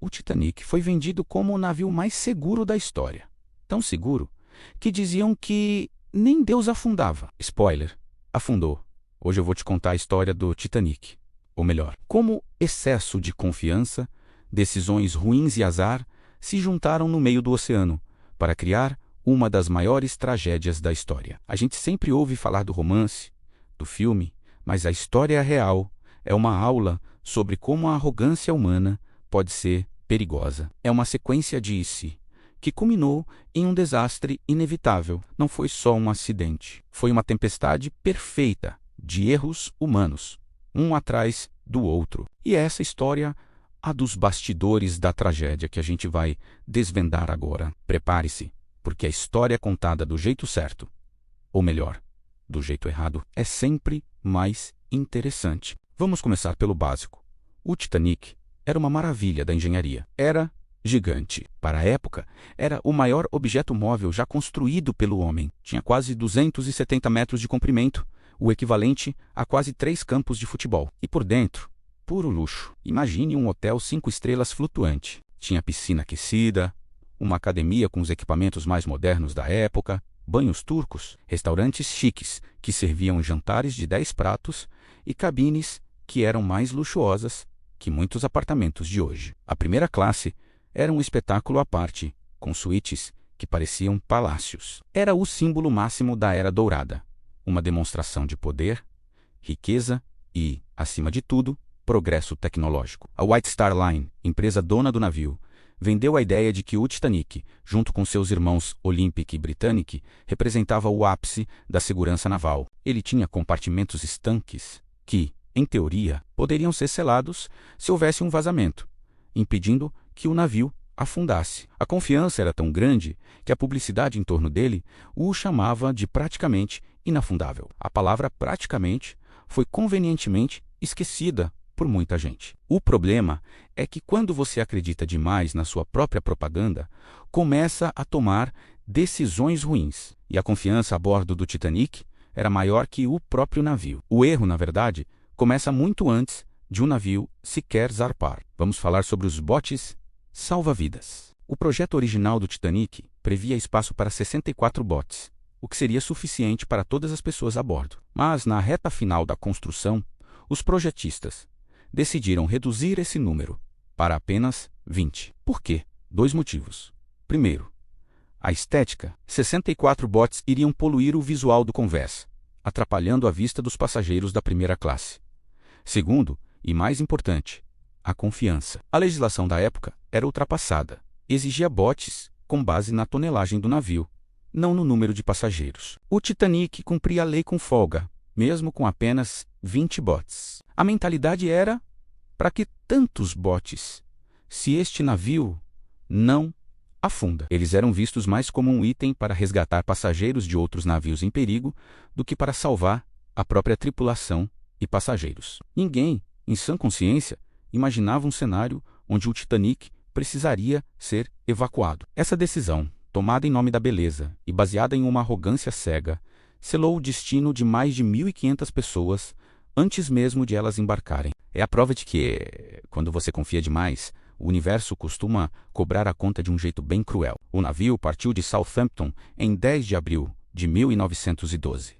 o Titanic foi vendido como o navio mais seguro da história. Tão seguro que diziam que nem Deus afundava. Spoiler, afundou. Hoje eu vou te contar a história do Titanic. Ou melhor, como excesso de confiança, decisões ruins e azar se juntaram no meio do oceano para criar uma das maiores tragédias da história. A gente sempre ouve falar do romance, do filme, mas a história real é uma aula sobre como a arrogância humana pode ser perigosa. É uma sequência de si que culminou em um desastre inevitável. Não foi só um acidente, foi uma tempestade perfeita de erros humanos, um atrás do outro. E é essa história, a dos bastidores da tragédia, que a gente vai desvendar agora. Prepare-se, porque a história contada do jeito certo, ou melhor, do jeito errado, é sempre mais interessante. Vamos começar pelo básico. O Titanic era uma maravilha da engenharia. Era gigante. Para a época, era o maior objeto móvel já construído pelo homem. Tinha quase 270 metros de comprimento, o equivalente a quase 3 campos de futebol. E por dentro, puro luxo. Imagine um hotel 5 estrelas flutuante. Tinha piscina aquecida, uma academia com os equipamentos mais modernos da época, banhos turcos, restaurantes chiques que serviam jantares de 10 pratos e cabines que eram mais luxuosas que muitos apartamentos de hoje. A primeira classe era um espetáculo à parte, com suítes que pareciam palácios. Era o símbolo máximo da Era Dourada, uma demonstração de poder, riqueza e, acima de tudo, progresso tecnológico. A White Star Line, empresa dona do navio, vendeu a ideia de que o Titanic, junto com seus irmãos Olympic e Britannic, representava o ápice da segurança naval. Ele tinha compartimentos estanques que, em teoria, poderiam ser selados se houvesse um vazamento, impedindo que o navio afundasse. A confiança era tão grande que a publicidade em torno dele o chamava de praticamente inafundável. A palavra praticamente foi convenientemente esquecida por muita gente. O problema é que quando você acredita demais na sua própria propaganda, começa a tomar decisões ruins. E a confiança a bordo do Titanic era maior que o próprio navio. O erro, na verdade, começa muito antes de um navio sequer zarpar. Vamos falar sobre os botes salva-vidas. O projeto original do Titanic previa espaço para 64 botes, o que seria suficiente para todas as pessoas a bordo. Mas, na reta final da construção, os projetistas decidiram reduzir esse número para apenas 20. Por quê? 2 motivos. Primeiro, a estética. 64 botes iriam poluir o visual do convés, atrapalhando a vista dos passageiros da primeira classe. Segundo, e mais importante, a confiança. A legislação da época era ultrapassada. Exigia botes com base na tonelagem do navio, não no número de passageiros. O Titanic cumpria a lei com folga, mesmo com apenas 20 botes. A mentalidade era: para que tantos botes, se este navio não afunda? Eles eram vistos mais como um item para resgatar passageiros de outros navios em perigo do que para salvar a própria tripulação e passageiros. Ninguém, em sã consciência, imaginava um cenário onde o Titanic precisaria ser evacuado. Essa decisão, tomada em nome da beleza e baseada em uma arrogância cega, selou o destino de mais de 1.500 pessoas antes mesmo de elas embarcarem. É a prova de que, quando você confia demais, o universo costuma cobrar a conta de um jeito bem cruel. O navio partiu de Southampton em 10 de abril de 1912.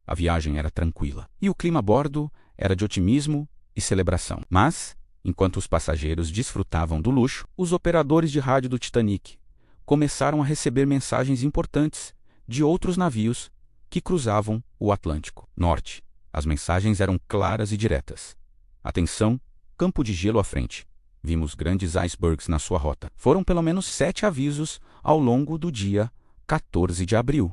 A viagem era tranquila e o clima a bordo era de otimismo e celebração. Mas, enquanto os passageiros desfrutavam do luxo, os operadores de rádio do Titanic começaram a receber mensagens importantes de outros navios que cruzavam o Atlântico Norte. As mensagens eram claras e diretas. Atenção, campo de gelo à frente. Vimos grandes icebergs na sua rota. Foram pelo menos 7 avisos ao longo do dia 14 de abril.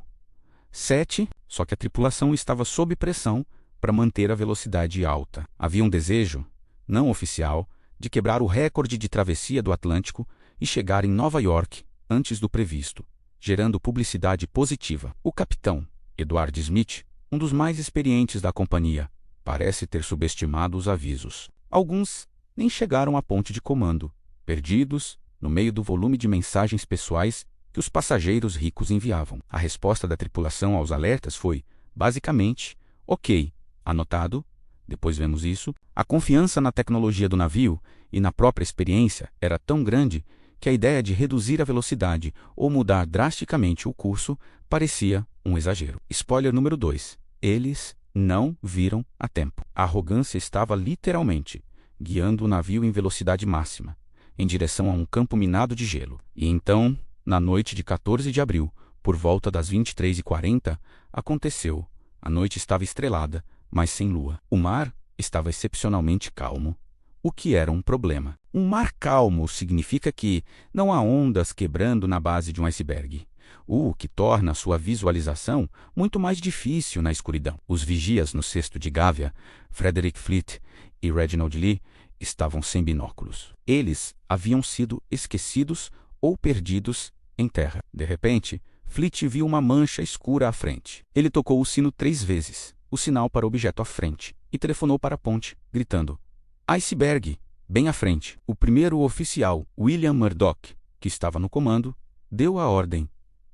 7, só que a tripulação estava sob pressão para manter a velocidade alta. Havia um desejo, não oficial, de quebrar o recorde de travessia do Atlântico e chegar em Nova York antes do previsto, gerando publicidade positiva. O capitão Edward Smith, um dos mais experientes da companhia, parece ter subestimado os avisos. Alguns nem chegaram à ponte de comando, perdidos no meio do volume de mensagens pessoais que os passageiros ricos enviavam. A resposta da tripulação aos alertas foi, basicamente: ok, anotado, Depois vemos isso. A confiança na tecnologia do navio e na própria experiência era tão grande que a ideia de reduzir a velocidade ou mudar drasticamente o curso parecia um exagero. Spoiler número 2. Eles não viram a tempo. A arrogância estava literalmente guiando o navio em velocidade máxima, em direção a um campo minado de gelo. E então, na noite de 14 de abril, por volta das 23h40, aconteceu. A noite estava estrelada, mas sem lua. O mar estava excepcionalmente calmo, o que era um problema. Um mar calmo significa que não há ondas quebrando na base de um iceberg, o que torna sua visualização muito mais difícil na escuridão. Os vigias no cesto de Gávea, Frederick Fleet e Reginald Lee, estavam sem binóculos. Eles haviam sido esquecidos ou perdidos em terra. De repente, Fleet viu uma mancha escura à frente. Ele tocou o sino 3 vezes, o sinal para o objeto à frente, e telefonou para a ponte, gritando: "Iceberg, bem à frente." O primeiro oficial, William Murdoch, que estava no comando, deu a ordem: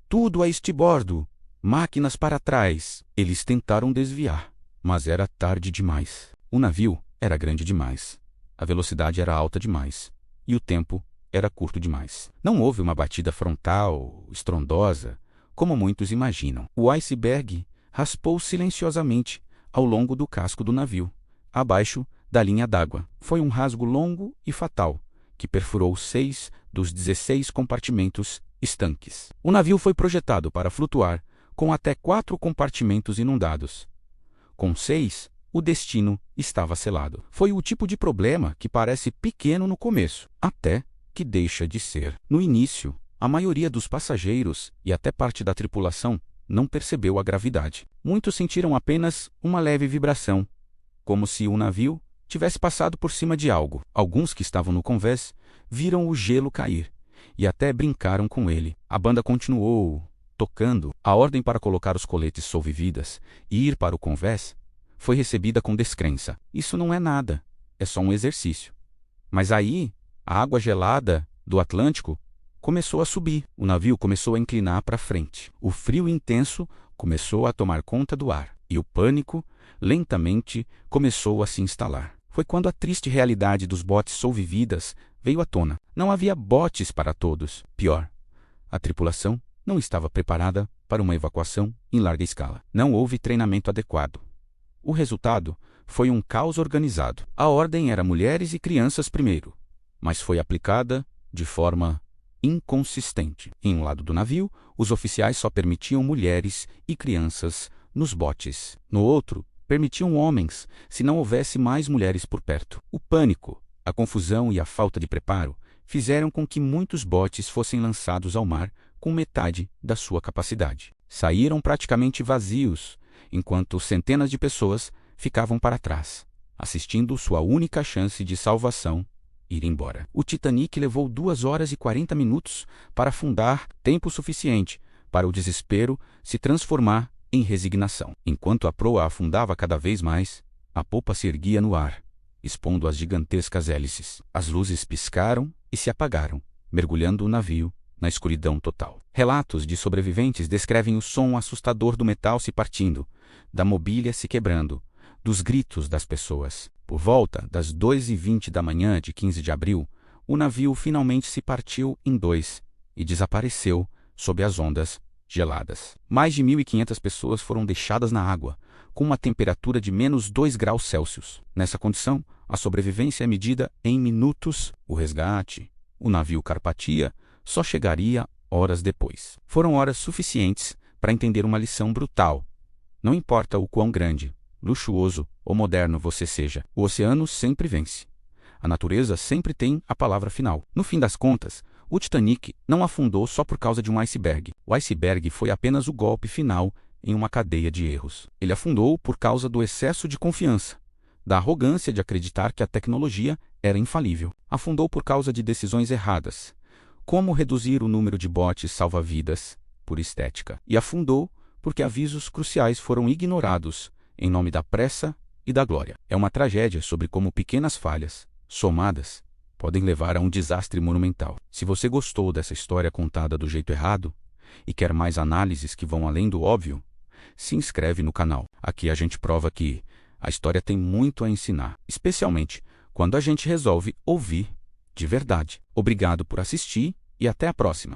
"Tudo a estibordo, máquinas para trás." Eles tentaram desviar, mas era tarde demais. O navio era grande demais, a velocidade era alta demais, e o tempo era curto demais. Não houve uma batida frontal, estrondosa, como muitos imaginam. O iceberg raspou silenciosamente ao longo do casco do navio, abaixo da linha d'água. Foi um rasgo longo e fatal, que perfurou 6 dos 16 compartimentos estanques. O navio foi projetado para flutuar com até 4 compartimentos inundados. Com 6, o destino estava selado. Foi o tipo de problema que parece pequeno no começo, até que deixa de ser. No início, a maioria dos passageiros e até parte da tripulação não percebeu a gravidade. Muitos sentiram apenas uma leve vibração, como se o navio tivesse passado por cima de algo. Alguns que estavam no convés viram o gelo cair e até brincaram com ele. A banda continuou tocando. A ordem para colocar os coletes solvividas e ir para o convés foi recebida com descrença. Isso não é nada, é só um exercício. Mas aí, a água gelada do Atlântico começou a subir. O navio começou a inclinar para frente. O frio intenso começou a tomar conta do ar e o pânico lentamente começou a se instalar. Foi quando a triste realidade dos botes solvividas veio à tona. Não havia botes para todos. Pior, a tripulação não estava preparada para uma evacuação em larga escala. Não houve treinamento adequado. O resultado foi um caos organizado. A ordem era mulheres e crianças primeiro, mas foi aplicada de forma inconsistente. Em um lado do navio, os oficiais só permitiam mulheres e crianças nos botes. No outro, permitiam homens, se não houvesse mais mulheres por perto. O pânico, a confusão e a falta de preparo fizeram com que muitos botes fossem lançados ao mar com metade da sua capacidade. Saíram praticamente vazios, enquanto centenas de pessoas ficavam para trás, assistindo sua única chance de salvação ir embora. O Titanic levou 2 horas e 40 minutos para afundar, tempo suficiente para o desespero se transformar em resignação. Enquanto a proa afundava cada vez mais, a popa se erguia no ar, expondo as gigantescas hélices. As luzes piscaram e se apagaram, mergulhando o navio na escuridão total. Relatos de sobreviventes descrevem o som assustador do metal se partindo, da mobília se quebrando, dos gritos das pessoas. Por volta das 2h20 da manhã de 15 de abril, o navio finalmente se partiu em 2 e desapareceu sob as ondas geladas. Mais de 1.500 pessoas foram deixadas na água, com uma temperatura de -2 graus Celsius. Nessa condição, a sobrevivência é medida em minutos. O resgate, o navio Carpathia, só chegaria horas depois. Foram horas suficientes para entender uma lição brutal. Não importa o quão grande, luxuoso ou moderno você seja, o oceano sempre vence. A natureza sempre tem a palavra final. No fim das contas, o Titanic não afundou só por causa de um iceberg. O iceberg foi apenas o golpe final em uma cadeia de erros. Ele afundou por causa do excesso de confiança, da arrogância de acreditar que a tecnologia era infalível. Afundou por causa de decisões erradas, como reduzir o número de botes salva-vidas por estética. E afundou porque avisos cruciais foram ignorados em nome da pressa e da glória. É uma tragédia sobre como pequenas falhas, somadas, podem levar a um desastre monumental. Se você gostou dessa história contada do jeito errado e quer mais análises que vão além do óbvio, se inscreve no canal. Aqui a gente prova que A história tem muito a ensinar, especialmente quando a gente resolve ouvir de verdade. Obrigado por assistir e até a próxima.